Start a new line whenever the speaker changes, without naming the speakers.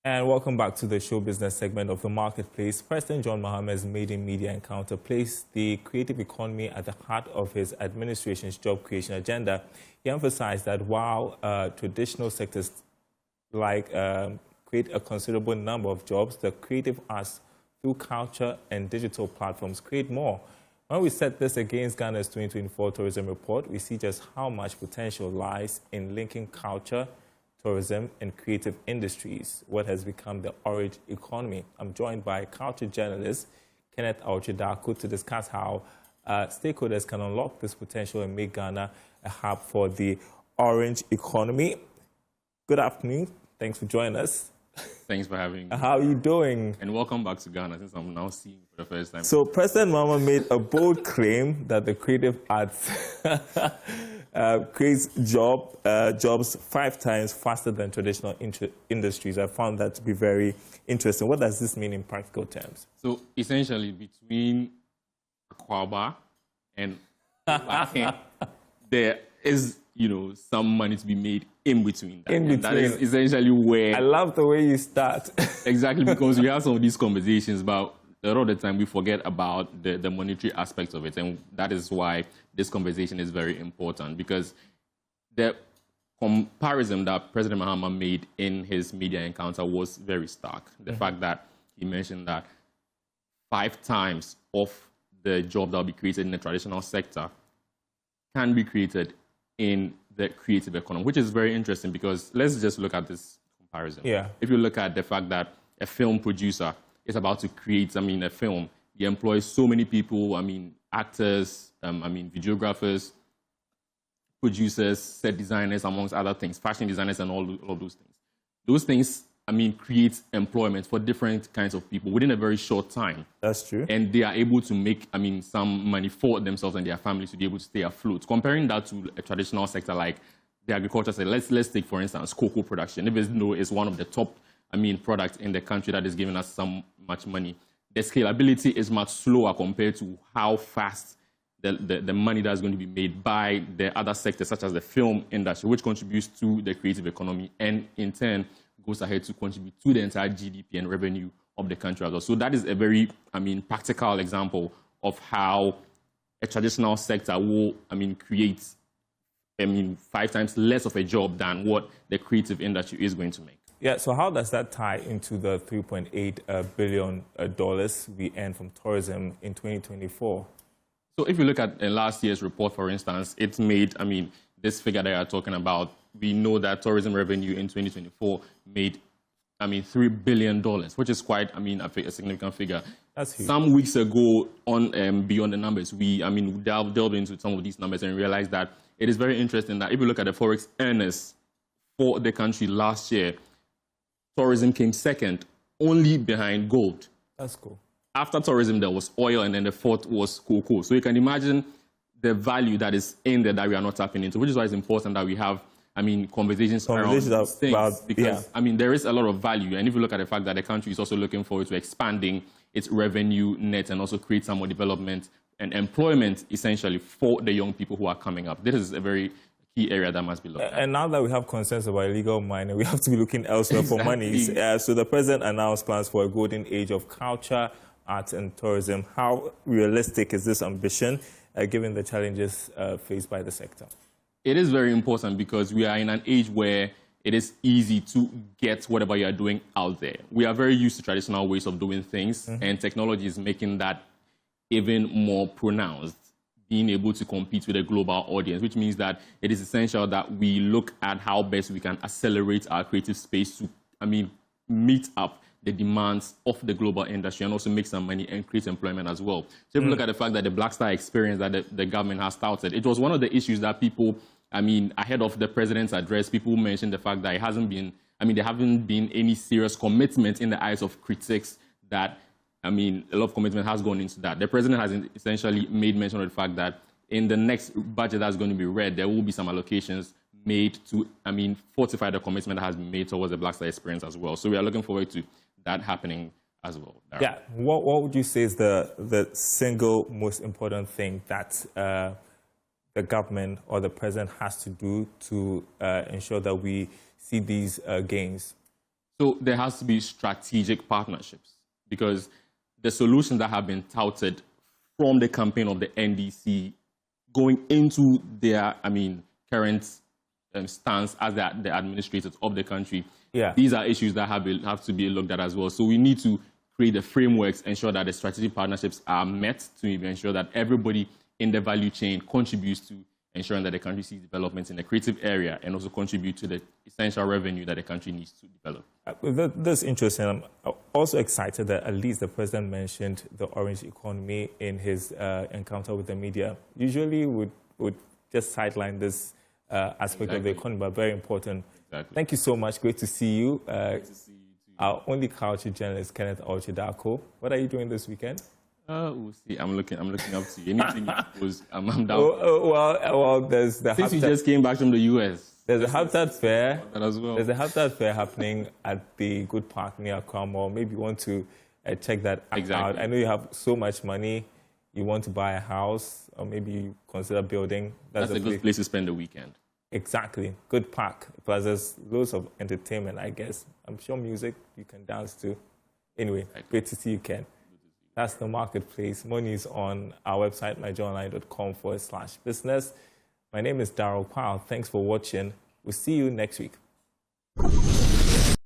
And welcome back to the show business segment of the marketplace. President John Mahama's maiden media encounter placed the creative economy at the heart of his administration's job creation agenda. He emphasized that while traditional sectors create a considerable number of jobs, the creative arts through culture and digital platforms create more. When we set this against Ghana's 2024 tourism report, we see just how much potential lies in linking culture, tourism, and creative industries, what has become the orange economy. I'm joined by culture journalist Kenneth Auchidako to discuss how stakeholders can unlock this potential and make Ghana a hub for the orange economy. Good afternoon. Thanks for joining us.
Thanks for having me.
How are you doing?
And welcome back to Ghana, since I'm now seeing you for the first time.
So President Mahama made a bold claim that the creative arts creates jobs 5 times faster than traditional industries. I found that to be very interesting. What does this mean in practical terms?
So essentially, between Akwaba and Aken, there is, some money to be made in between that.
In between.
And that is essentially where...
I love the way you start.
Exactly, because we have some of these conversations, but a lot of the time we forget about the monetary aspects of it. And that is why this conversation is very important, because the comparison that President Mahama made in his media encounter was very stark. The fact that he mentioned that 5 times of the job that will be created in the traditional sector can be created in the creative economy, which is very interesting, because let's just look at this comparison.
Yeah.
If you look at the fact that a film producer is about to create, a film, he employs so many people, actors, videographers, producers, set designers, amongst other things, fashion designers and all those things. Those things, create employment for different kinds of people within a very short time.
That's true.
And they are able to make, some money for themselves and their families to be able to stay afloat. Comparing that to a traditional sector like the agriculture sector, let's take, for instance, cocoa production. Even though it's one of the top, products in the country that is giving us so much money, the scalability is much slower compared to how fast the money that's going to be made by the other sectors, such as the film industry, which contributes to the creative economy and, in turn, goes ahead to contribute to the entire GDP and revenue of the country as well. So that is a very, practical example of how a traditional sector will, create, 5 times less of a job than what the creative industry is going to make.
Yeah, so how does that tie into the $3.8 billion we earned from tourism in 2024?
So if you look at last year's report, for instance, it's made, this figure that you're talking about, we know that tourism revenue in 2024 made, $3 billion, which is quite, a significant figure.
That's huge.
Some weeks ago, on Beyond the Numbers, we delved into some of these numbers and realized that it is very interesting that if you look at the forex earners for the country last year, tourism came second, only behind gold.
That's cool.
After tourism, there was oil, and then the fourth was cocoa. So you can imagine the value that is in there that we are not tapping into, which is why it's important that we have, conversations around these things. Because, there is a lot of value. And if you look at the fact that the country is also looking forward to expanding its revenue net and also create some more development and employment, essentially, for the young people who are coming up. This is a very key area that must be looked at. And
now that we have concerns about illegal mining, we have to be looking elsewhere for money. So the president announced plans for a golden age of culture, arts and tourism. How realistic is this ambition, given the challenges faced by the sector?
It is very important, because we are in an age where it is easy to get whatever you are doing out there. We are very used to traditional ways of doing things, and technology is making that even more pronounced, being able to compete with a global audience, which means that it is essential that we look at how best we can accelerate our creative space to, meet up the demands of the global industry and also make some money and create employment as well. So if you look at the fact that the Black Star experience that the government has started, it was one of the issues that people, ahead of the president's address, people mentioned the fact that it hasn't been, there haven't been any serious commitment in the eyes of critics that, a lot of commitment has gone into that. The president has essentially made mention of the fact that in the next budget that's going to be read, there will be some allocations made to, fortify the commitment that has been made towards the Black Star experience as well. So we are looking forward to that happening as well.
Yeah. What would you say is the single most important thing that the government or the president has to do to ensure that we see these gains?
So there has to be strategic partnerships, because the solutions that have been touted from the campaign of the NDC going into their, current stance as the administrators of the country, these are issues that have to be looked at as well. So we need to create the frameworks, ensure that the strategic partnerships are met to ensure that everybody in the value chain contributes to ensuring that the country sees developments in the creative area and also contribute to the essential revenue that the country needs to develop.
That's interesting. I'm also excited that at least the president mentioned the orange economy in his encounter with the media. Usually would just sideline this aspect of the economy, but very important.
Exactly.
Thank you so much. Great to see you.
Great to see you too.
Our only culture journalist, Kenneth Ochidako. What are you doing this weekend?
We'll see. I'm looking up to you. Anything you propose, I'm down.
Well, there's the
Since you just came back from the US.
There's a Habitat Fair.
That as well.
There's a Habitat Fair happening at the Good Park near Accra Mall. Maybe you want to check that out. I know you have so much money. You want to buy a house, or maybe you consider building.
That's a good place to spend the weekend.
Exactly. Good Park. Plus, there's loads of entertainment, I guess. I'm sure music you can dance to. Anyway, great to see you, Ken. That's the marketplace. Money is on our website, myjournline.com/business. My name is Darryl Powell. Thanks for watching. We'll see you next week.